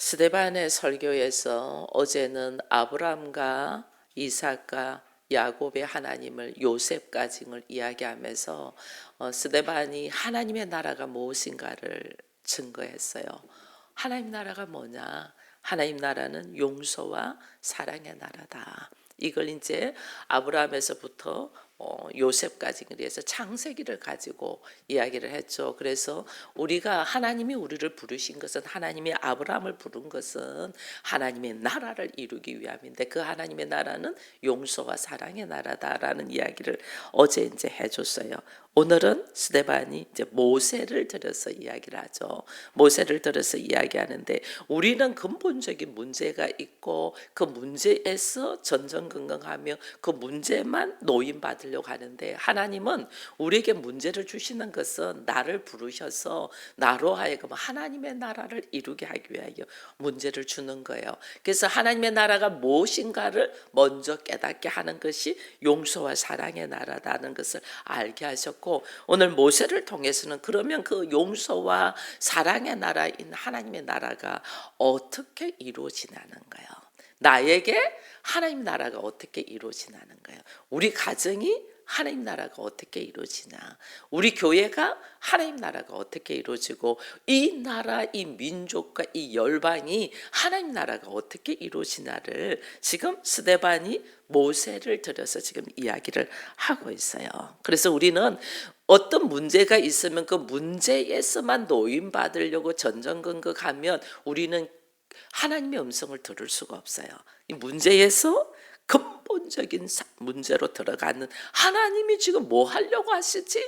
스데반의 설교에서 어제는 아브람과 이삭과 야곱의 하나님을 요셉까지를 이야기하면서 스데반이 하나님의 나라가 무엇인가를 증거했어요. 하나님 나라가 뭐냐? 하나님 나라는 용서와 사랑의 나라다. 이걸 이제 아브라함에서부터 요셉까지 그래서 창세기를 가지고 이야기를 했죠. 그래서 우리가 하나님이 우리를 부르신 것은, 하나님이 아브라함을 부른 것은 하나님의 나라를 이루기 위함인데, 그 하나님의 나라는 용서와 사랑의 나라다라는 이야기를 어제 이제 해줬어요. 오늘은 스데반이 이제 모세를 들어서 이야기를 하죠. 모세를 들어서 이야기하는데, 우리는 근본적인 문제가 있고 그 문제에서 전전긍긍하며 그 문제만 노인받으려고 하는데, 하나님은 우리에게 문제를 주시는 것은 나를 부르셔서 나로 하여금 하나님의 나라를 이루게 하기 위하여 문제를 주는 거예요. 그래서 하나님의 나라가 무엇인가를 먼저 깨닫게 하는 것이 용서와 사랑의 나라라는 것을 알게 하셨고, 오늘 모세를 통해서는 그러면 그 용서와 사랑의 나라인 하나님의 나라가 어떻게 이루어지냐는 거예요. 나에게 하나님 나라가 어떻게 이루어지냐는 거예요. 우리 가정이 하나님 나라가 어떻게 이루어지냐, 우리 교회가 하나님 나라가 어떻게 이루어지고, 이 나라, 이 민족과 이 열방이 하나님 나라가 어떻게 이루어지냐를 지금 스데반이 모세를 들여서 지금 이야기를 하고 있어요. 그래서 우리는 어떤 문제가 있으면 그 문제에서만 노인받으려고 전전긍긍하면 우리는 하나님의 음성을 들을 수가 없어요. 이 문제에서 근본적인 문제로 들어가는, 하나님이 지금 뭐 하려고 하시지?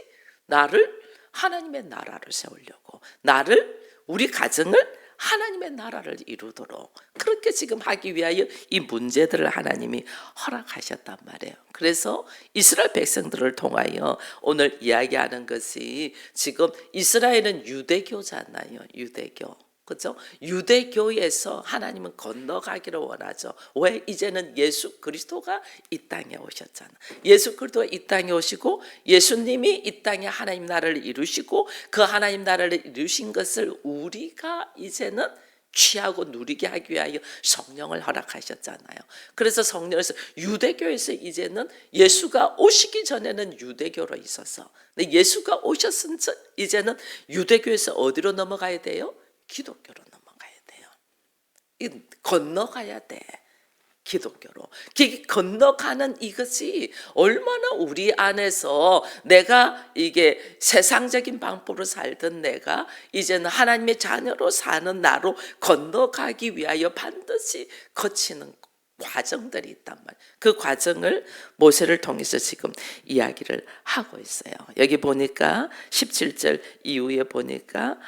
나를 하나님의 나라를 세우려고, 나를, 우리 가정을 하나님의 나라를 이루도록 그렇게 지금 하기 위하여 이 문제들을 하나님이 허락하셨단 말이에요. 그래서 이스라엘 백성들을 통하여 오늘 이야기하는 것이, 지금 이스라엘은 유대교잖아요. 유대교. 그렇죠? 유대교에서 하나님은 건너가기를 원하죠. 왜? 이제는 예수 그리스도가 이 땅에 오셨잖아. 예수 그리스도가 이 땅에 오시고, 예수님이 이 땅에 하나님 나라를 이루시고, 그 하나님 나라를 이루신 것을 우리가 이제는 취하고 누리게 하기 위하여 성령을 허락하셨잖아요. 그래서 성령에서, 유대교에서 이제는 예수가 오시기 전에는 유대교로 있어서, 근데 예수가 오셨은 이제는 유대교에서 어디로 넘어가야 돼요? 기독교로 넘어가야 돼요. 건너가야 돼. 기독교로. 건너가는 이것이 얼마나 우리 안에서, 내가 이게 세상적인 방법으로 살던 내가 이제는 하나님의 자녀로 사는 나로 건너가기 위하여 반드시 거치는 과정들이 있단 말이에요. 그 과정을 모세를 통해서 지금 이야기를 하고 있어요. 여기 보니까 17절 이후에 보니까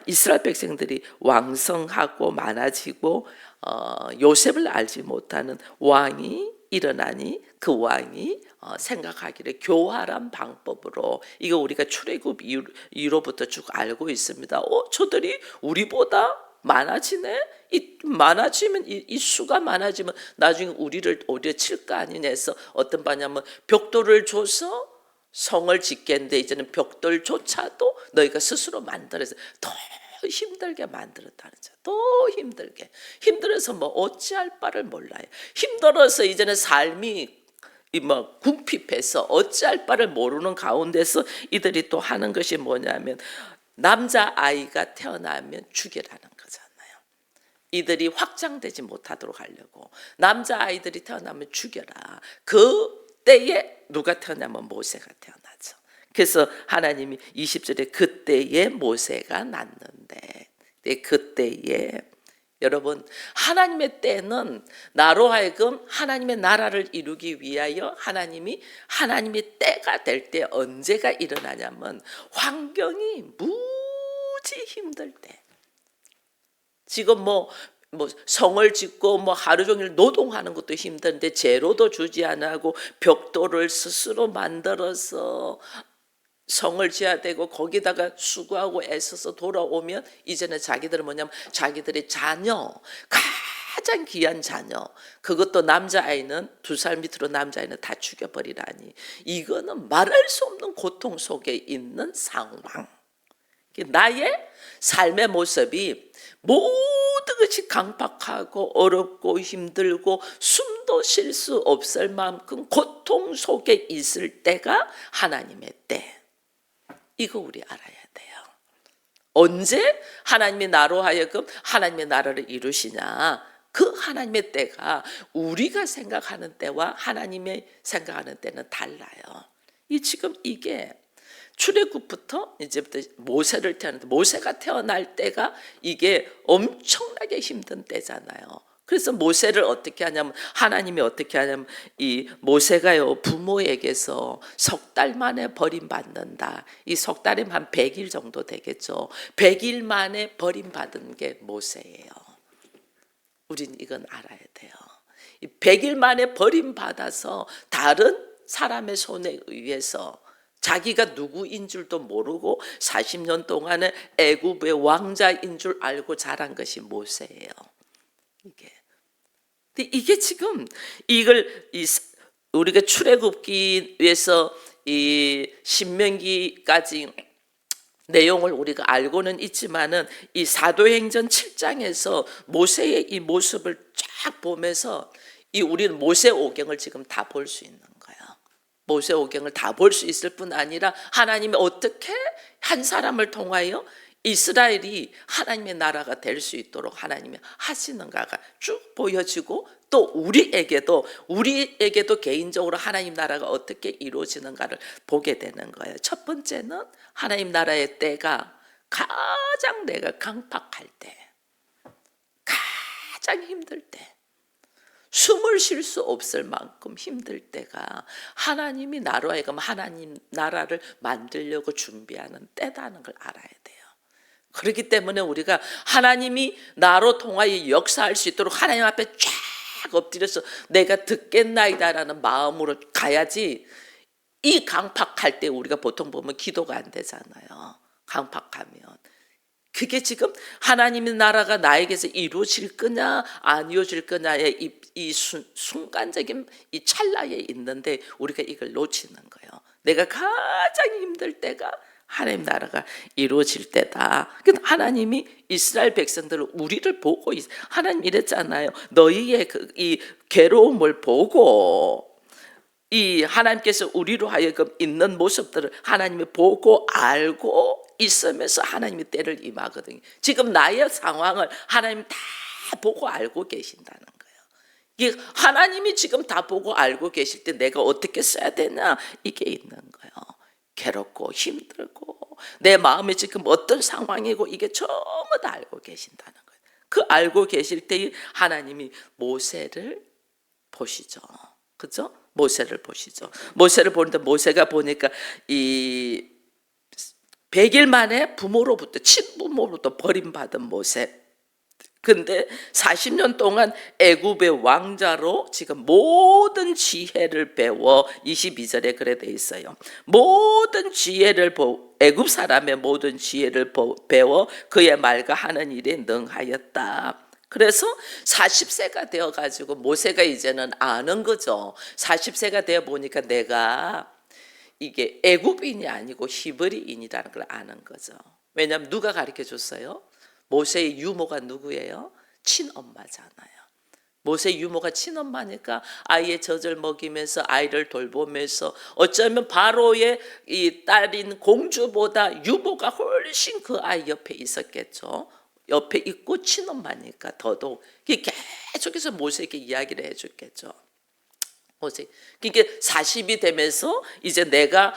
이스라엘 백성들이 왕성하고 많아지고 요셉을 알지 못하는 왕이 일어나니, 그 왕이 생각하기를 교활한 방법으로, 이거 우리가 출애굽 이후로부터 쭉 알고 있습니다. 저들이 우리보다 많아지네? 많아지면, 이 수가 많아지면 나중에 우리를 칠 거 아니냐 해서 어떤 바냐면 벽돌을 줘서 성을 짓겠는데, 이제는 벽돌조차도 너희가 스스로 만들어서 더 힘들게 만들었다는 거죠. 더 힘들어서 뭐 어찌할 바를 몰라요. 힘들어서 이제는 삶이 궁핍해서 어찌할 바를 모르는 가운데서 이들이 또 하는 것이 뭐냐면, 남자아이가 태어나면 죽이라는 거잖아요. 이들이 확장되지 못하도록 하려고 남자아이들이 태어나면 죽여라. 그 때에 누가 태어나면 모세가 태어나죠. 그래서 하나님이 20절에 그때에 모세가 낳는데, 그때에, 여러분, 하나님의 때는 나로 하여금 하나님의 나라를 이루기 위하여 하나님의 때가 될 때 언제가 일어나냐면, 환경이 무지 힘들 때. 지금 성을 짓고 하루 종일 노동하는 것도 힘든데 재료도 주지 않고 벽돌을 스스로 만들어서 성을 지어야 되고, 거기다가 수고하고 애써서 돌아오면 이제는 자기들은 뭐냐면, 자기들의 자녀, 가장 귀한 자녀, 그것도 남자아이는 2살 밑으로 남자아이는 다 죽여버리라니, 이거는 말할 수 없는 고통 속에 있는 상황. 나의 삶의 모습이 모든 모든 것이 강팍하고 어렵고 힘들고 숨도 쉴 수 없을 만큼 고통 속에 있을 때가 하나님의 때. 이거 우리 알아야 돼요. 언제 하나님이 나로 하여금 하나님의 나라를 이루시냐? 그 하나님의 때가 우리가 생각하는 때와 하나님의 생각하는 때는 달라요. 지금 이게 출애굽부터 이제부터 모세를 태어났는데, 모세가 태어날 때가 이게 엄청나게 힘든 때잖아요. 그래서 모세를 어떻게 하냐면, 하나님이 어떻게 하냐면, 이 모세가요 부모에게서 석 달 만에 버림받는다. 이 석 달이면 한 100일 정도 되겠죠. 100일 만에 버림받은 게 모세예요. 우린 이건 알아야 돼요. 100일 만에 버림받아서 다른 사람의 손에 의해서 자기가 누구인 줄도 모르고 40년 동안에 애굽의 왕자인 줄 알고 자란 것이 모세예요. 이게 지금 이걸 우리가 출애굽기에서 이 신명기까지 내용을 우리가 알고는 있지만은 이 사도행전 7장에서 모세의 이 모습을 쫙 보면서 우리는 모세오경을 지금 다 볼 수 있는 거예요. 모세오경을 다 볼 수 있을 뿐 아니라 하나님이 어떻게 한 사람을 통하여 이스라엘이 하나님의 나라가 될 수 있도록 하나님이 하시는가가 쭉 보여지고, 또 우리에게도 개인적으로 하나님 나라가 어떻게 이루어지는가를 보게 되는 거예요. 첫 번째는 하나님 나라의 때가 가장 내가 강팍할 때, 가장 힘들 때, 숨을 쉴 수 없을 만큼 힘들 때가 하나님이 나로 하여금 하나님 나라를 만들려고 준비하는 때다는 걸 알아야 돼요. 그렇기 때문에 우리가 하나님이 나로 통하여 역사할 수 있도록 하나님 앞에 쫙 엎드려서 내가 듣겠나이다라는 마음으로 가야지, 이 강팍할 때 우리가 보통 보면 기도가 안 되잖아요. 강팍하면. 그게 지금 하나님의 나라가 나에게서 이루어질 거냐 안 이루어질 거냐의 이 순간적인 이 찰나에 있는데, 우리가 이걸 놓치는 거예요. 내가 가장 힘들 때가 하나님 나라가 이루어질 때다. 하나님이 이스라엘 백성들을, 우리를 보고 하나님 이랬잖아요. 너희의 이 괴로움을 보고, 이 하나님께서 우리로 하여금 있는 모습들을 하나님이 보고 알고 있으면서 하나님이 때를 임하거든요. 지금 나의 상황을 하나님 다 보고 알고 계신다는 거예요. 이게 하나님이 지금 다 보고 알고 계실 때 내가 어떻게 써야 되나, 이게 있는 거예요. 괴롭고 힘들고 내 마음이 지금 어떤 상황이고 이게 전부 다 알고 계신다는 거예요. 그 알고 계실 때 하나님이 모세를 보시죠. 그죠? 모세를 보시죠. 모세를 보는데, 모세가 보니까 이 100일 만에 부모로부터, 친부모로부터 버림받은 모세. 근데 40년 동안 애굽의 왕자로 지금 모든 지혜를 배워, 22절에 그래 돼 있어요. 모든 지혜를 애굽 사람의 모든 지혜를 배워 그의 말과 하는 일에 능하였다. 그래서 40세가 되어가지고 모세가 이제는 아는 거죠. 40세가 되어 보니까 내가 이게 애굽인이 아니고 히브리인이라는 걸 아는 거죠. 왜냐하면 누가 가르쳐 줬어요? 모세의 유모가 누구예요? 친엄마잖아요. 모세의 유모가 친엄마니까 아이의 젖을 먹이면서 아이를 돌보면서, 어쩌면 바로의 이 딸인 공주보다 유모가 훨씬 그 아이 옆에 있었겠죠. 옆에 있고 친엄마니까 더더욱 계속해서 모세에게 이야기를 해줬겠죠. 모세. 그러니까 40이 되면서 이제 내가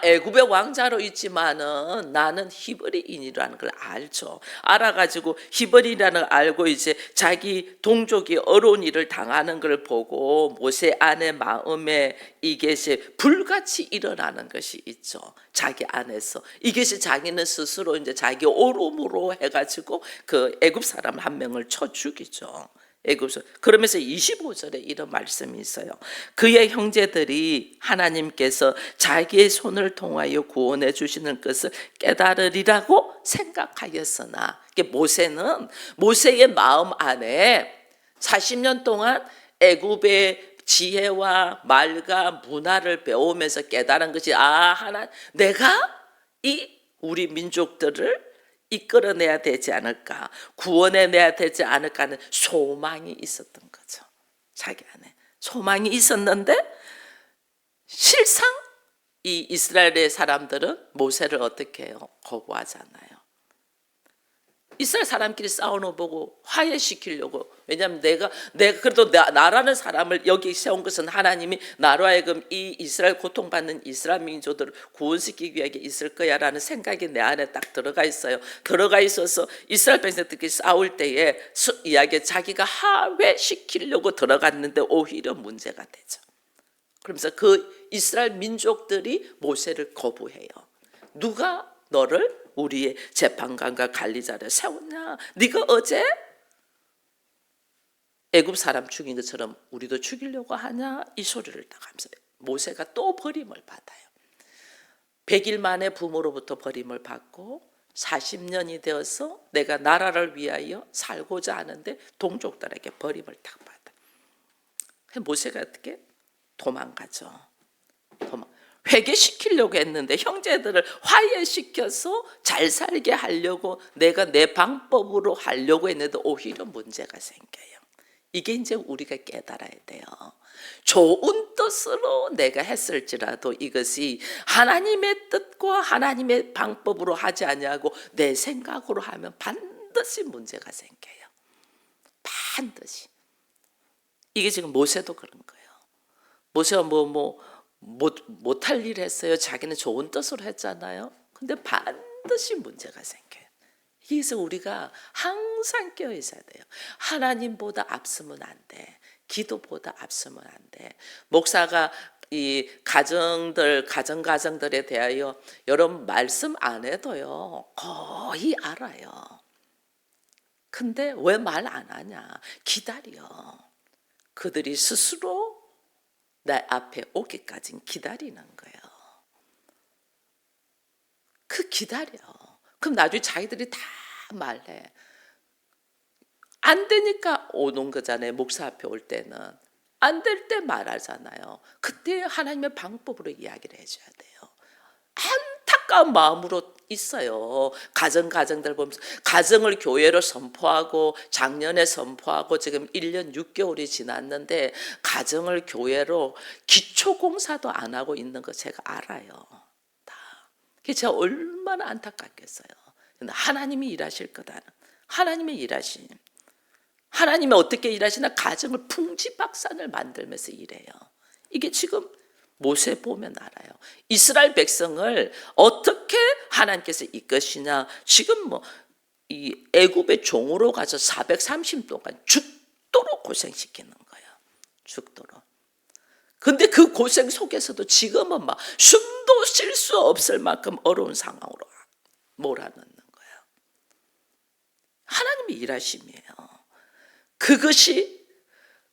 애굽의 왕자로 있지만은 나는 히브리인이라는 걸 알죠. 알아가지고 히브리라는 걸 알고 이제 자기 동족이 어려운 일을 당하는 걸 보고 모세 안의 마음에 이것이 불같이 일어나는 것이 있죠. 자기 안에서 이것이 자기는 스스로 이제 자기 오름으로 해가지고 그 애굽 사람 한 명을 쳐 죽이죠. 애굽에서. 그러면서 25절에 이런 말씀이 있어요. 그의 형제들이 하나님께서 자기의 손을 통하여 구원해 주시는 것을 깨달으리라고 생각하였으나, 모세는 모세의 마음 안에 40년 동안 애굽의 지혜와 말과 문화를 배우면서 깨달은 것이, 내가 이 우리 민족들을 이끌어내야 되지 않을까, 구원해내야 되지 않을까 하는 소망이 있었던 거죠. 자기 안에 소망이 있었는데 실상 이 이스라엘의 사람들은 모세를 어떻게 해요? 거부하잖아요. 이스라엘 사람끼리 싸우는 거 보고 화해시키려고. 왜냐하면 내가 그래도 나라는 사람을 여기 세운 것은 하나님이 나로 하여금 이 이스라엘 고통받는 이스라엘 민족들을 구원시키기 위해 있을 거야라는 생각이 내 안에 딱 들어가 있어요. 들어가 있어서 이스라엘 백성들끼리 싸울 때에 이야기 자기가 화해시키려고 들어갔는데 오히려 문제가 되죠. 그러면서 그 이스라엘 민족들이 모세를 거부해요. 누가 너를 우리의 재판관과 관리자를 세웠냐? 네가 어제 애굽 사람 죽인 것처럼 우리도 죽이려고 하냐? 이 소리를 딱 하면서 모세가 또 버림을 받아요. 100일 만에 부모로부터 버림을 받고 40년이 되어서 내가 나라를 위하여 살고자 하는데 동족들에게 버림을 딱 받아. 모세가 어떻게? 도망가죠. 회개시키려고 했는데 형제들을 화해시켜서 잘 살게 하려고 내가 내 방법으로 하려고 했는데 오히려 문제가 생겨요. 이게 이제 우리가 깨달아야 돼요. 좋은 뜻으로 내가 했을지라도 이것이 하나님의 뜻과 하나님의 방법으로 하지 아니하고 내 생각으로 하면 반드시 문제가 생겨요. 반드시. 이게 지금 모세도 그런 거예요. 모세가 못할 일 했어요. 자기는 좋은 뜻으로 했잖아요. 근데 반드시 문제가 생겨요. 그래서 우리가 항상 깨어 있어야 돼요. 하나님보다 앞서면 안 돼. 기도보다 앞서면 안 돼. 목사가 이 가정들에 대하여 여러분 말씀 안 해도요 거의 알아요. 근데 왜 말 안 하냐? 기다려. 그들이 스스로 내 앞에 오기까지 기다리는 거예요. 그 기다려. 그럼 나중에 자기들이 다 말해. 안 되니까 오는 거잖아요. 목사 앞에 올 때는. 안 될 때 말하잖아요. 그때 하나님의 방법으로 이야기를 해줘야 돼요. 안타까운 마음으로 있어요. 가정들 보면서 가정을 교회로 선포하고 작년에 선포하고 지금 1년 6개월이 지났는데 가정을 교회로 기초공사도 안 하고 있는 거 제가 알아요. 다. 그게 제가 얼마나 안타깝겠어요. 근데 하나님이 일하실 거다. 하나님의 일하심. 하나님이 어떻게 일하시나? 가정을 풍지박산을 만들면서 일해요. 이게 지금 모세 보면 알아요. 이스라엘 백성을 어떻게 하나님께서 이끄시냐. 지금 이 애굽의 종으로 가서 430 동안 죽도록 고생시키는 거예요. 죽도록. 근데 그 고생 속에서도 지금은 막 숨도 쉴 수 없을 만큼 어려운 상황으로 몰아넣는 거예요. 하나님의 일하심이에요.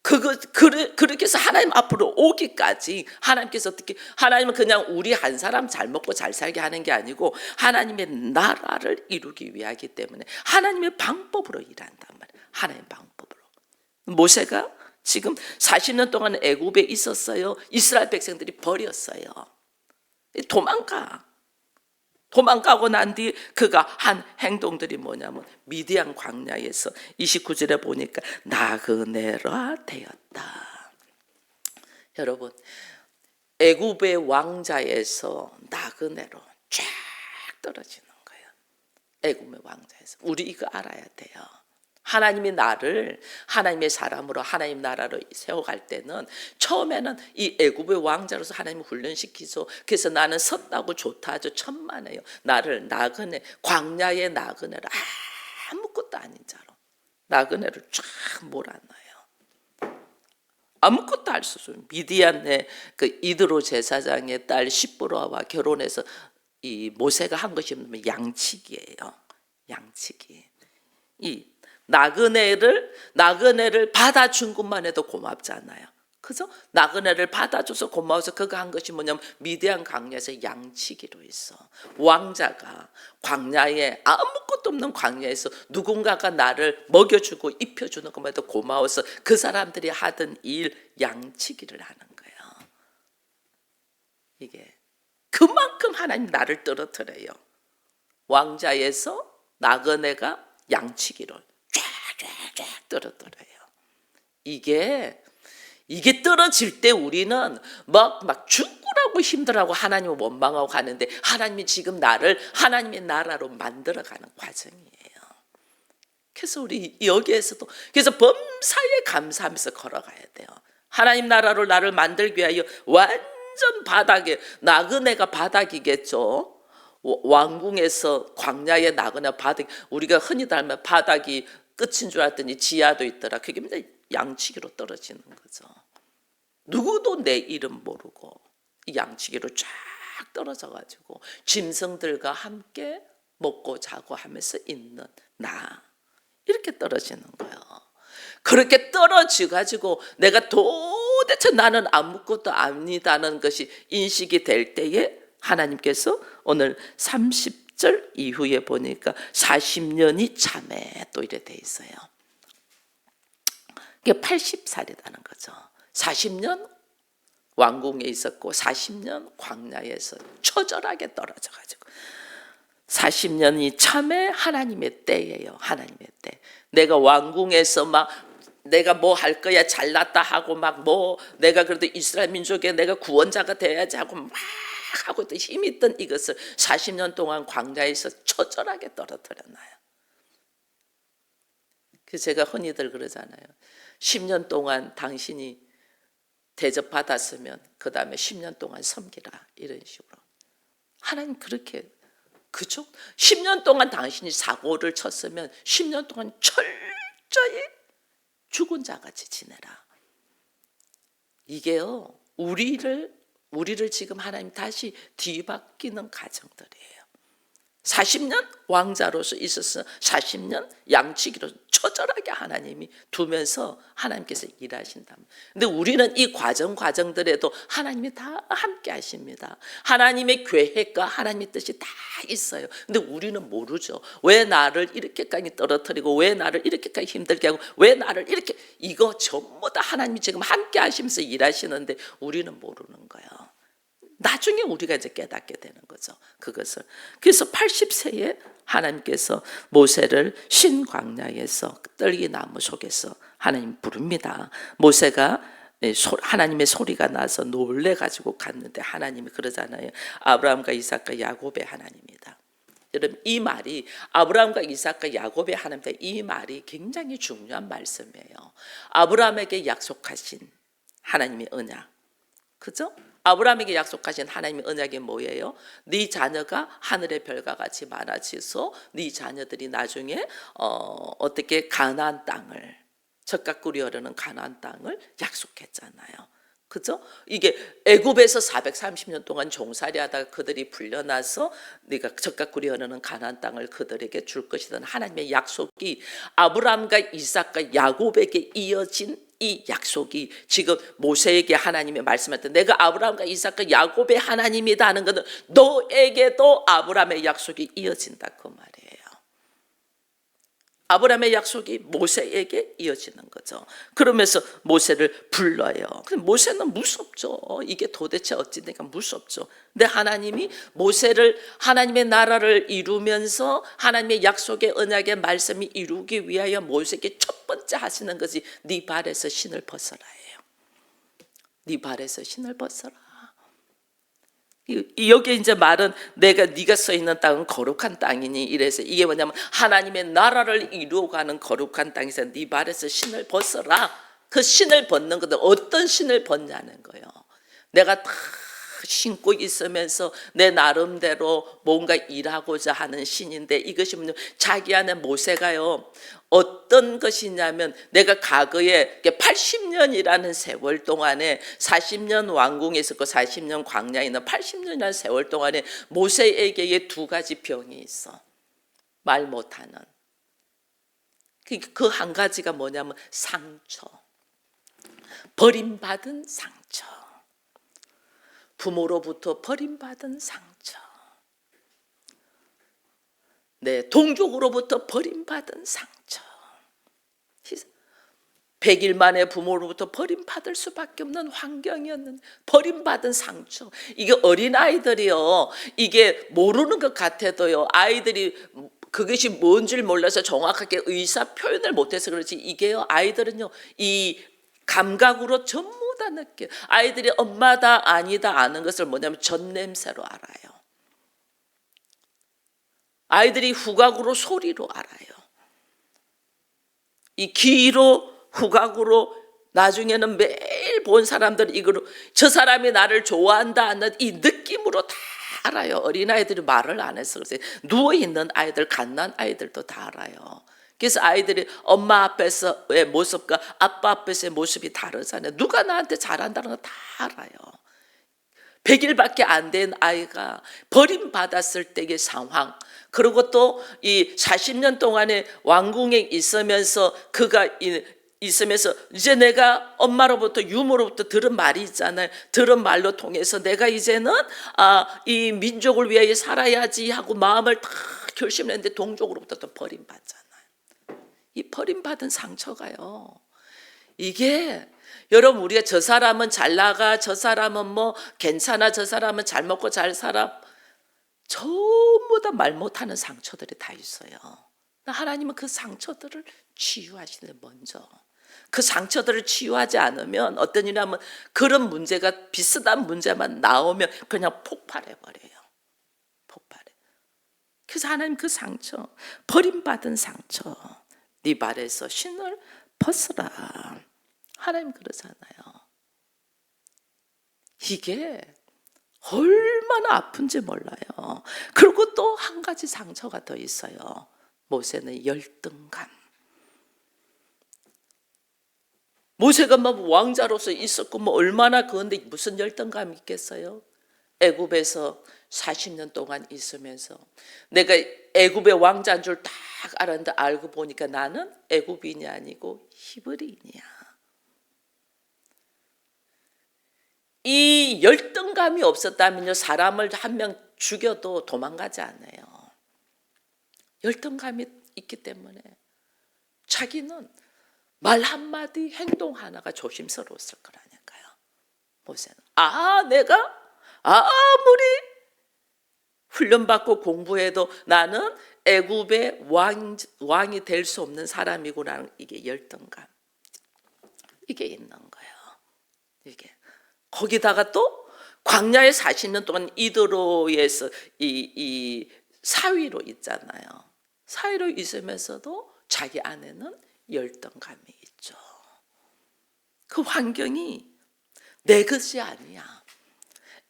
그렇게 해서 하나님 앞으로 오기까지 하나님께서 어떻게, 하나님은 그냥 우리 한 사람 잘 먹고 잘 살게 하는 게 아니고 하나님의 나라를 이루기 위하기 때문에 하나님의 방법으로 일한단 말이에요. 하나님의 방법으로. 모세가 지금 40년 동안 애굽에 있었어요. 이스라엘 백성들이 버렸어요. 도망가고 난 뒤 그가 한 행동들이 뭐냐면 미디안 광야에서 29절에 보니까 나그네라 되었다. 여러분, 애굽의 왕자에서 나그네로 쫙 떨어지는 거예요. 애굽의 왕자에서. 우리 이거 알아야 돼요. 하나님이 나를 하나님의 사람으로 하나님 나라로 세워갈 때는 처음에는 이 애굽의 왕자로서 하나님을 훈련시키죠. 그래서 나는 섰다고 좋다 하죠. 천만에요. 나를 나그네, 광야의 나그네를 아무것도 아닌 자로 나그네를 쫙 몰아넣어요. 아무것도 할 수 없어요. 미디안의 그 이드로 제사장의 딸 시브라와 결혼해서 이 모세가 한 것이 뭐냐면 양치기예요. 양치기. 이 나그네를 받아준 것만 해도 고맙잖아요. 그래서 나그네를 받아줘서 고마워서 그가 한 것이 뭐냐면 미디안 광야에서 양치기로 있어. 왕자가 광야에, 아무것도 없는 광야에서 누군가가 나를 먹여주고 입혀주는 것만 해도 고마워서 그 사람들이 하던 일, 양치기를 하는 거예요. 이게 그만큼 하나님 나를 떨어뜨려요. 왕자에서 나그네가 양치기로 쫙쫙쫙 떨어뜨려요. 이게 떨어질 때 우리는 막 죽으라고 힘들어하고 하나님을 원망하고 가는데, 하나님이 지금 나를 하나님의 나라로 만들어가는 과정이에요. 그래서 우리 여기에서도 그래서 범사에 감사하면서 걸어가야 돼요. 하나님 나라로 나를 만들기 위하여 완전 바닥에, 나그네가 바닥이겠죠. 왕궁에서 광야의 나그네 바닥, 우리가 흔히 닮은 바닥이 끝인 줄 알았더니 지하도 있더라. 그게 맨날 양치기로 떨어지는 거죠. 누구도 내 이름 모르고 양치기로 쫙 떨어져가지고 짐승들과 함께 먹고 자고 하면서 있는 나, 이렇게 떨어지는 거예요. 그렇게 떨어져가지고 내가 도대체 나는 아무것도 아니다는 것이 인식이 될 때에 하나님께서 오늘 30절 이후에 보니까 40년이 참에 또 이래 돼 있어요. 그게 80살이라는 거죠. 40년 왕궁에 있었고 40년 광야에서 처절하게 떨어져가지고 40년이 참에 하나님의 때예요. 하나님의 때. 내가 왕궁에서 막 내가 뭐 할 거야 잘났다 하고 막 뭐 내가 그래도 이스라엘 민족의 내가 구원자가 돼야지 하고 막 하고 또 힘이 있던 이것을 40년 동안 광야에서 처절하게 떨어뜨렸나요? 그래서 제가 흔히들 그러잖아요. 10년 동안 당신이 대접받았으면 그 다음에 10년 동안 섬기라, 이런 식으로. 하나님 그렇게, 그죠? 10년 동안 당신이 사고를 쳤으면 10년 동안 철저히 죽은 자같이 지내라. 이게요, 우리를 지금 하나님 다시 뒤바뀌는 과정들이에요. 40년 왕자로서 있어서 40년 양치기로 처절하게 하나님이 두면서 하나님께서 일하신다. 근데 우리는 이 과정들에도 하나님이 다 함께 하십니다. 하나님의 계획과 하나님의 뜻이 다 있어요. 근데 우리는 모르죠. 왜 나를 이렇게까지 떨어뜨리고 왜 나를 이렇게까지 힘들게 하고 왜 나를 이렇게, 이거 전부 다 하나님이 지금 함께 하시면서 일하시는데 우리는 모르는 거예요. 나중에 우리가 이제 깨닫게 되는 거죠. 그것을. 그래서 80세에 하나님께서 모세를 신광야에서 떨기나무 속에서 하나님 부릅니다. 모세가 하나님의 소리가 나서 놀래가지고 갔는데 하나님이 그러잖아요. 아브라함과 이삭과 야곱의 하나님이다. 여러분, 이 말이 아브라함과 이삭과 야곱의 하나님이다, 이 말이 굉장히 중요한 말씀이에요. 아브라함에게 약속하신 하나님의 언약, 그죠? 아브라함에게 약속하신 하나님의 언약이 뭐예요? 네 자녀가 하늘의 별과 같이 많아지서 네 자녀들이 나중에 어떻게 가나안 땅을, 젖과 꿀이 흐르는 가나안 땅을 약속했잖아요. 그죠? 이게 애굽에서 430년 동안 종살이 하다가 그들이 풀려나서 네가 젖과 꿀이 흐르는 가나안 땅을 그들에게 줄 것이던 하나님의 약속이 아브라함과 이삭과 야곱에게 이어진 이 약속이 지금 모세에게 하나님이 말씀했던, 내가 아브라함과 이삭과 야곱의 하나님이다 하는 것은 너에게도 아브라함의 약속이 이어진다, 그 말이에요. 아브라함의 약속이 모세에게 이어지는 거죠. 그러면서 모세를 불러요. 근데 모세는 무섭죠. 이게 도대체 어찌니까 무섭죠. 근데 하나님이 모세를, 하나님의 나라를 이루면서 하나님의 약속의 언약의 말씀이 이루기 위하여 모세에게 첫 번째 하시는 것이 네 발에서 신을 벗어라예요. 네 발에서 신을 벗어라. 여기 이제 말은 네가 서 있는 땅은 거룩한 땅이니, 이래서 이게 뭐냐면 하나님의 나라를 이루어가는 거룩한 땅에서 네 발에서 신을 벗어라. 그 신을 벗는 것은 어떤 신을 벗냐는 거예요. 내가 다 신고 있으면서 내 나름대로 뭔가 일하고자 하는 신인데, 이것이 뭐냐면 자기 안에 모세가요, 어떤 것이냐면 내가 과거에 80년이라는 세월 동안에 40년 왕궁에 있었고 40년 광야에 있는 80년이라는 세월 동안에 모세에게 두 가지 병이 있어. 말 못하는. 그 한 가지가 뭐냐면 상처. 버림받은 상처. 부모로부터 버림받은 상처. 네, 동족으로부터 버림받은 상처. 100일 만에 부모로부터 버림받을 수밖에 없는 환경이었는, 버림받은 상처. 이게 어린아이들이요, 이게 모르는 것 같아도요, 아이들이 그것이 뭔지를 몰라서 정확하게 의사 표현을 못해서 그렇지, 이게요, 아이들은요 이 감각으로 전부 다 느껴. 아이들이 엄마다 아니다 아는 것을 뭐냐면 젖냄새로 알아요. 아이들이 후각으로 소리로 알아요. 이 귀로 후각으로 나중에는 매일 본 사람들은 이거로 저 사람이 나를 좋아한다 하는 이 느낌으로 다 알아요. 어린아이들이 말을 안 해서 그래요. 누워있는 아이들, 갓난 아이들도 다 알아요. 그래서 아이들이 엄마 앞에서의 모습과 아빠 앞에서의 모습이 다르잖아요. 누가 나한테 잘한다는 거 다 알아요. 100일밖에 안 된 아이가 버림받았을 때의 상황, 그리고 또 이 40년 동안의 왕궁에 있으면서 그가 있으면서 이제 내가 엄마로부터 유모로부터 들은 말이 있잖아요. 들은 말로 통해서 내가 이제는 이 민족을 위하여 살아야지 하고 마음을 다 결심을 했는데 동족으로부터 또 버림받잖아요. 이 버림받은 상처가요, 이게 여러분 우리가 저 사람은 잘 나가, 저 사람은 뭐 괜찮아, 저 사람은 잘 먹고 잘 살아, 전부 다 말 못하는 상처들이 다 있어요. 하나님은 그 상처들을 치유하시는, 먼저 그 상처들을 치유하지 않으면 어떤 일이냐면 그런 문제가 비슷한 문제만 나오면 그냥 폭발해 버려요. 폭발해. 그래서 하나님 그 상처, 버림받은 상처, 네 발에서 신을 벗으라, 하나님 그러잖아요. 이게 얼마나 아픈지 몰라요. 그리고 또 한 가지 상처가 더 있어요. 모세는 열등감. 모세가 뭐 왕자로서 있었고 뭐 얼마나 그런데 무슨 열등감이 있겠어요? 애굽에서 40년 동안 있으면서 내가 애굽의 왕자인 줄 딱 알았는데 알고 보니까 나는 애굽인이 아니고 히브리인이야. 이 열등감이 없었다면요, 사람을 한 명 죽여도 도망가지 않아요. 열등감이 있기 때문에 자기는 말 한마디 행동 하나가 조심스러웠을 거라니까요. 모세는 내가 아무리 훈련받고 공부해도 나는 애굽의 왕이 될 수 없는 사람이구나는 이게 열등감, 이게 있는 거예요. 이게 거기다가 또 광야에 40년 동안 이드로에서 이 사위로 있잖아요. 사위로 있으면서도 자기 안에는 열등감이 있죠. 그 환경이 내 것이 아니야.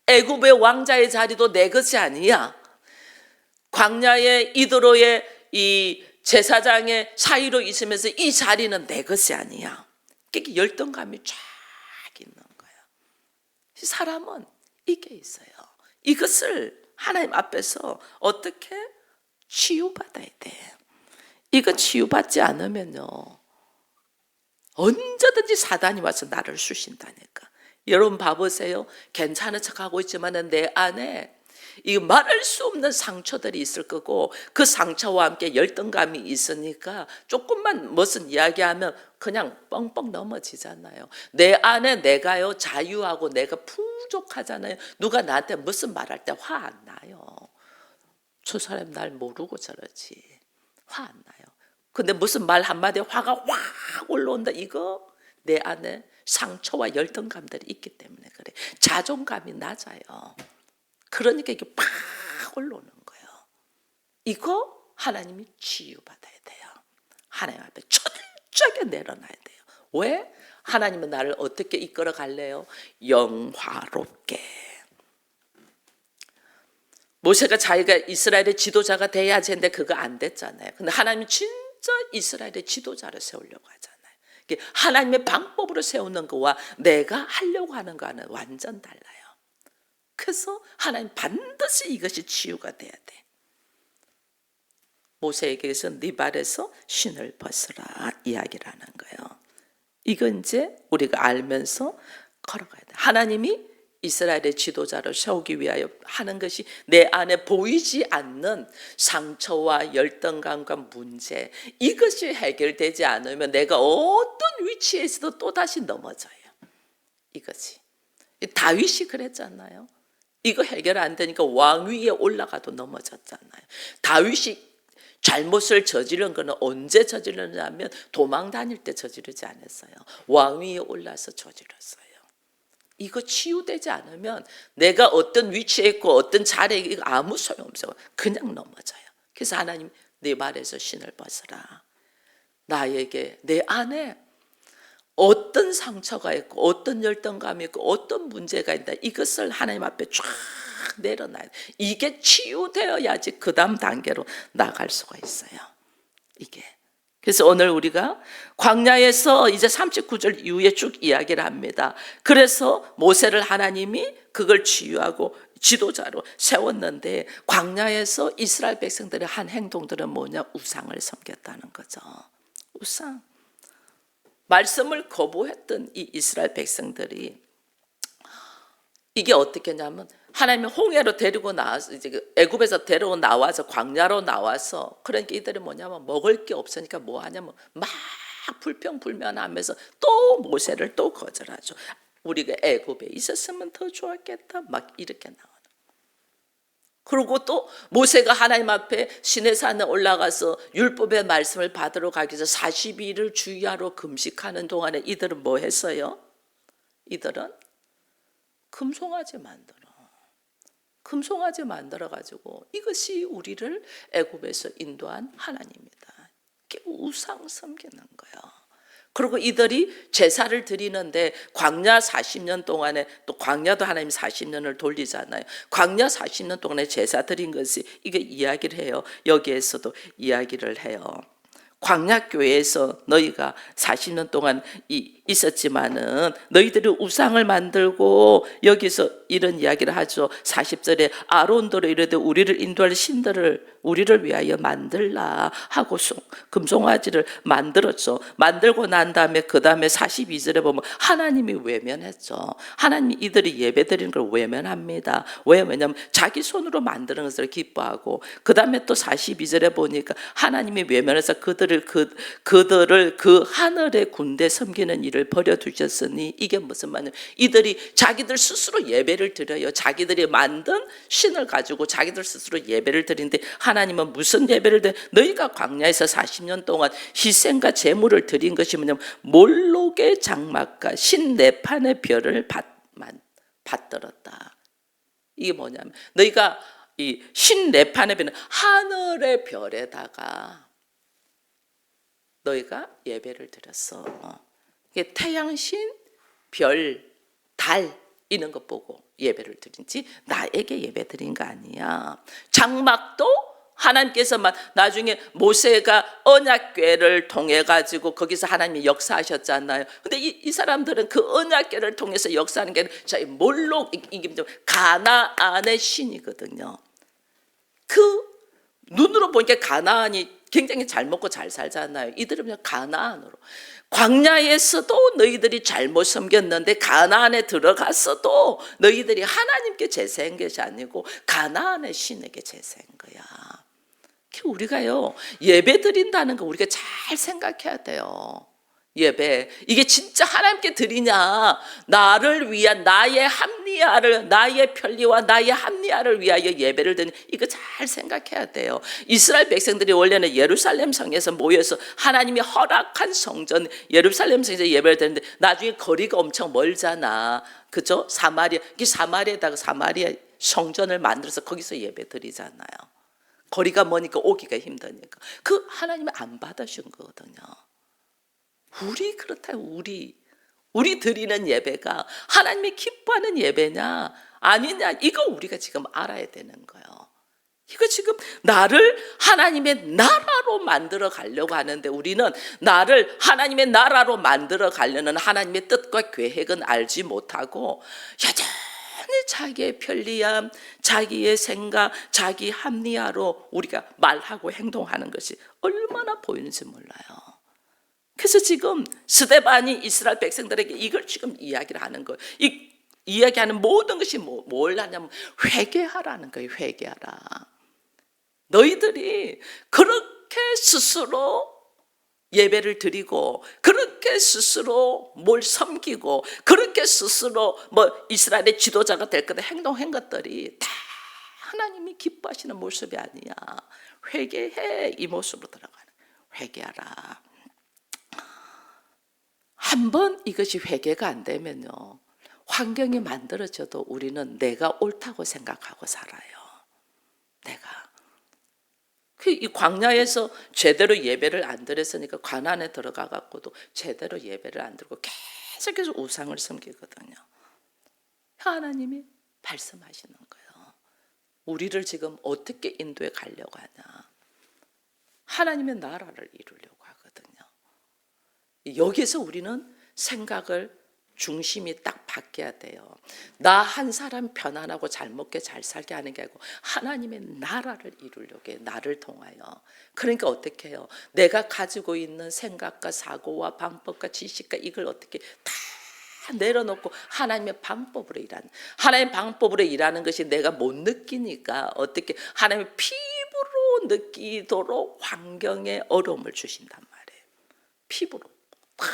애굽의 왕자의 자리도 내 것이 아니야. 광야의 이드로의 이 제사장의 사위로 있으면서 이 자리는 내 것이 아니야. 그게 열등감이 쫙 있는 거예요. 사람은 이게 있어요. 이것을 하나님 앞에서 어떻게 치유받아야 돼. 이거 치유받지 않으면요, 언제든지 사단이 와서 나를 쑤신다니까. 여러분 봐보세요. 괜찮은 척하고 있지만 내 안에 이 말할 수 없는 상처들이 있을 거고, 그 상처와 함께 열등감이 있으니까 조금만 무슨 이야기하면 그냥 뻥뻥 넘어지잖아요. 내 안에 내가요 자유하고 내가 풍족하잖아요. 누가 나한테 무슨 말할 때 화 안 나요. 저 사람 날 모르고 저러지, 화 안 나요. 근데 무슨 말 한마디에 화가 확 올라온다, 이거 내 안에 상처와 열등감들이 있기 때문에 그래. 자존감이 낮아요. 그러니까 이게 팍 올라오는 거예요. 이거 하나님이 치유받아야 돼요. 하나님 앞에 철저하게 내려놔야 돼요. 왜? 하나님은 나를 어떻게 이끌어 갈래요? 영화롭게. 모세가 자기가 이스라엘의 지도자가 돼야지 했는데 그거 안 됐잖아요. 근데 하나님이 진짜 이스라엘의 지도자를 세우려고 하잖아요. 하나님의 방법으로 세우는 거와 내가 하려고 하는 거와는 완전 달라요. 그래서 하나님 반드시 이것이 치유가 돼야 돼. 모세에게서 네 발에서 신을 벗으라 이야기를 하는 거예요. 이건 이제 우리가 알면서 걸어가야 돼. 하나님이 이스라엘의 지도자를 세우기 위하여 하는 것이 내 안에 보이지 않는 상처와 열등감과 문제, 이것이 해결되지 않으면 내가 어떤 위치에서도 또다시 넘어져요. 이것이 다윗이 그랬잖아요. 이거 해결 안 되니까 왕위에 올라가도 넘어졌잖아요. 다윗이 잘못을 저지른 거는 언제 저질렀냐면 도망 다닐 때 저지르지 않았어요. 왕위에 올라서 저질렀어요. 이거 치유되지 않으면 내가 어떤 위치에 있고 어떤 자리에 이거 아무 소용없어요. 그냥 넘어져요. 그래서 하나님 내 말에서 신을 벗어라. 나에게 내 안에 어떤 상처가 있고 어떤 열등감이 있고 어떤 문제가 있다. 이것을 하나님 앞에 쫙 내려놔야 돼. 이게 치유되어야지 그 다음 단계로 나갈 수가 있어요. 이게. 그래서 오늘 우리가 광야에서 이제 39절 이후에 쭉 이야기를 합니다. 그래서 모세를 하나님이 그걸 치유하고 지도자로 세웠는데 광야에서 이스라엘 백성들의 한 행동들은 뭐냐? 우상을 섬겼다는 거죠. 우상. 말씀을 거부했던 이 이스라엘 백성들이 이게 어떻게 했냐면 하나님이 홍해로 데리고 나와서 이제 애굽에서 데리고 나와서 광야로 나와서 그러니까 이들이 뭐냐면 먹을 게 없으니까 뭐 하냐면 막 불평불만하면서 또 모세를 또 거절하죠. 우리가 애굽에 있었으면 더 좋았겠다 막 이렇게 나와요. 그리고 또 모세가 하나님 앞에 시내산에 올라가서 율법의 말씀을 받으러 가기 위해서 40일을 주야로 금식하는 동안에 이들은 뭐 했어요? 이들은 금송아지 만들어 가지고 이것이 우리를 애굽에서 인도한 하나님이다. 이게 우상 섬기는 거예요. 그리고 이들이 제사를 드리는데 광야 40년 동안에 또 광야도 하나님 40년을 돌리잖아요. 광야 40년 동안에 제사 드린 것이 이게 이야기를 해요. 여기에서도 이야기를 해요. 광야교회에서 너희가 40년 동안 있었지만은 너희들이 우상을 만들고 여기서 이런 이야기를 하죠. 40절에 아론도로 이르되 우리를 인도할 신들을 우리를 위하여 만들라 하고 금송아지를 만들었죠. 만들고 난 다음에 그 다음에 42절에 보면 하나님이 외면했죠. 하나님이 이들이 예배드리는 걸 외면합니다. 왜냐하면 자기 손으로 만드는 것을 기뻐하고 그 다음에 또 42절에 보니까 하나님이 외면해서 그들을 그 하늘의 군대 섬기는 일을 버려두셨으니 이게 무슨 말이냐면 이들이 자기들 스스로 예배를 드려요. 자기들이 만든 신을 가지고 자기들 스스로 예배를 드리는데 하나님은 무슨 예배를 드려? 너희가 광야에서 40년 동안 희생과 제물을 드린 것이 뭐냐면 몰록의 장막과 신네판의 별을 받들었다. 이게 뭐냐면 너희가 이 신네판의 별은 하늘의 별에다가 너희가 예배를 드렸어. 이게 태양신, 별, 달 이런 것 보고 예배를 드린지 나에게 예배 드린 거 아니야. 장막도 하나님께서만 나중에 모세가 언약궤를 통해 가지고 거기서 하나님이 역사하셨잖아요. 근데 이 사람들은 그 언약궤를 통해서 역사하는 게 아니라 몰록 이게 가나안의 신이거든요. 그 눈으로 보니까 가나안이 굉장히 잘 먹고 잘 살잖아요. 이들은 그냥 가나안으로. 광야에서도 너희들이 잘못 섬겼는데 가나안에 들어갔어도 너희들이 하나님께 제사한 것이 아니고 가나안의 신에게 제사한 거야. 우리가요 예배 드린다는 거 우리가 잘 생각해야 돼요. 예배 이게 진짜 하나님께 드리냐, 나를 위한 나의 합리화를, 나의 편리와 나의 합리화를 위하여 예배를 드리냐, 이거 잘 생각해야 돼요. 이스라엘 백성들이 원래는 예루살렘 성에서 모여서 하나님이 허락한 성전 예루살렘 성에서 예배를 드리는데 나중에 거리가 엄청 멀잖아, 그죠? 사마리아에다가 사마리아 성전을 만들어서 거기서 예배 드리잖아요. 거리가 머니까 오기가 힘드니까 그 하나님이 안 받으신 거거든요. 우리 그렇다요. 우리 드리는 예배가 하나님이 기뻐하는 예배냐 아니냐, 이거 우리가 지금 알아야 되는 거예요. 이거 지금 나를 하나님의 나라로 만들어 가려고 하는데 우리는 나를 하나님의 나라로 만들어 가려는 하나님의 뜻과 계획은 알지 못하고 여전히 자기의 편리함, 자기의 생각, 자기 합리화로 우리가 말하고 행동하는 것이 얼마나 보이는지 몰라요. 그래서 지금 스데반이 이스라엘 백성들에게 이걸 지금 이야기를 하는 거예요. 이 이야기하는 모든 것이 뭘 하냐면 회개하라는 거예요. 회개하라. 너희들이 그렇게 스스로 예배를 드리고 그렇게 스스로 뭘 섬기고 그렇게 스스로 뭐 이스라엘의 지도자가 될 거다 행동한 것들이 다 하나님이 기뻐하시는 모습이 아니야. 회개해. 이 모습으로 들어가는. 회개하라. 한번 이것이 회개가 안 되면요, 환경이 만들어져도 우리는 내가 옳다고 생각하고 살아요. 내가. 이 광야에서 제대로 예배를 안 드렸으니까 관 안에 들어가 갖고도 제대로 예배를 안 드리고 계속해서 우상을 섬기거든요. 하나님이 말씀하시는 거예요. 우리를 지금 어떻게 인도해 가려고 하냐. 하나님의 나라를 이루려고 하거든요. 여기서 우리는 생각을 중심이 딱 바뀌어야 돼요. 나 한 사람 편안하고 잘 먹게 잘 살게 하는 게 아니고 하나님의 나라를 이루려고 해. 나를 통하여. 그러니까 어떻게 해요? 내가 가지고 있는 생각과 사고와 방법과 지식과 이걸 어떻게 다 내려놓고 하나님의 방법으로 일하는, 하나님의 방법으로 일하는 것이 내가 못 느끼니까 어떻게 하나님의 피부로 느끼도록 환경에 어려움을 주신단 말이에요. 피부로 팍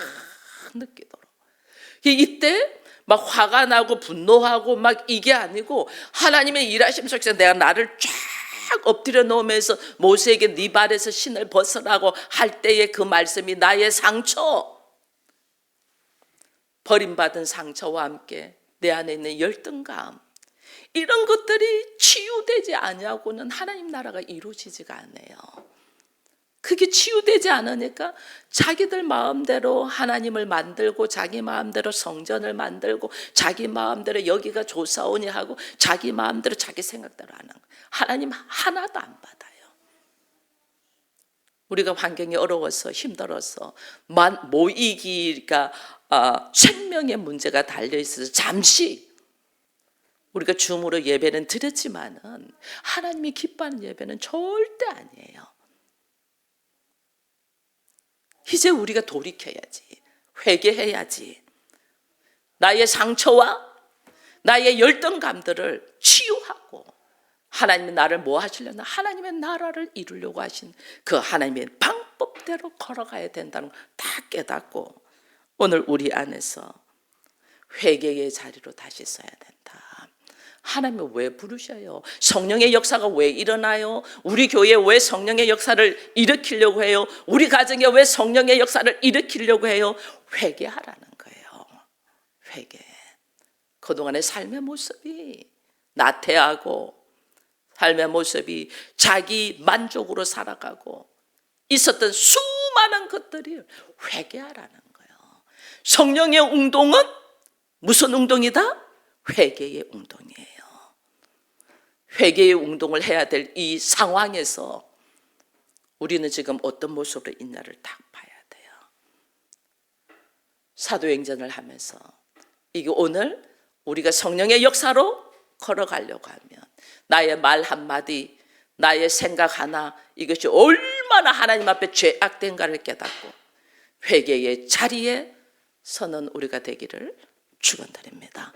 느끼도록. 이때 막 화가 나고 분노하고 막 이게 아니고 하나님의 일하심 속에서 내가 나를 쫙 엎드려 놓으면서 모세에게 네 발에서 신을 벗으라고 할 때의 그 말씀이 나의 상처, 버림받은 상처와 함께 내 안에 있는 열등감, 이런 것들이 치유되지 아니하고는 하나님 나라가 이루어지지가 않아요. 그게 치유되지 않으니까 자기들 마음대로 하나님을 만들고 자기 마음대로 성전을 만들고 자기 마음대로 여기가 좋사오니 하고 자기 마음대로 자기 생각대로 하는 거예요. 하나님 하나도 안 받아요. 우리가 환경이 어려워서 힘들어서 모이기가 생명의 문제가 달려있어서 잠시 우리가 줌으로 예배는 드렸지만은 하나님이 기뻐하는 예배는 절대 아니에요. 이제 우리가 돌이켜야지. 회개해야지. 나의 상처와 나의 열등감들을 치유하고 하나님이 나를 뭐 하시려나? 하나님의 나라를 이루려고 하신 그 하나님의 방법대로 걸어가야 된다는 걸 다 깨닫고 오늘 우리 안에서 회개의 자리로 다시 서야 된다. 하나님이 왜 부르셔요? 성령의 역사가 왜 일어나요? 우리 교회에 왜 성령의 역사를 일으키려고 해요? 우리 가정에 왜 성령의 역사를 일으키려고 해요? 회개하라는 거예요. 회개. 그동안의 삶의 모습이 나태하고 삶의 모습이 자기 만족으로 살아가고 있었던 수많은 것들이 회개하라는 거예요. 성령의 운동은 무슨 운동이다? 회개의 운동이에요. 회개의 운동을 해야 될 이 상황에서 우리는 지금 어떤 모습으로 있냐를 딱 봐야 돼요. 사도행전을 하면서 이게 오늘 우리가 성령의 역사로 걸어가려고 하면 나의 말 한마디, 나의 생각 하나, 이것이 얼마나 하나님 앞에 죄악된가를 깨닫고 회개의 자리에 서는 우리가 되기를 축원드립니다.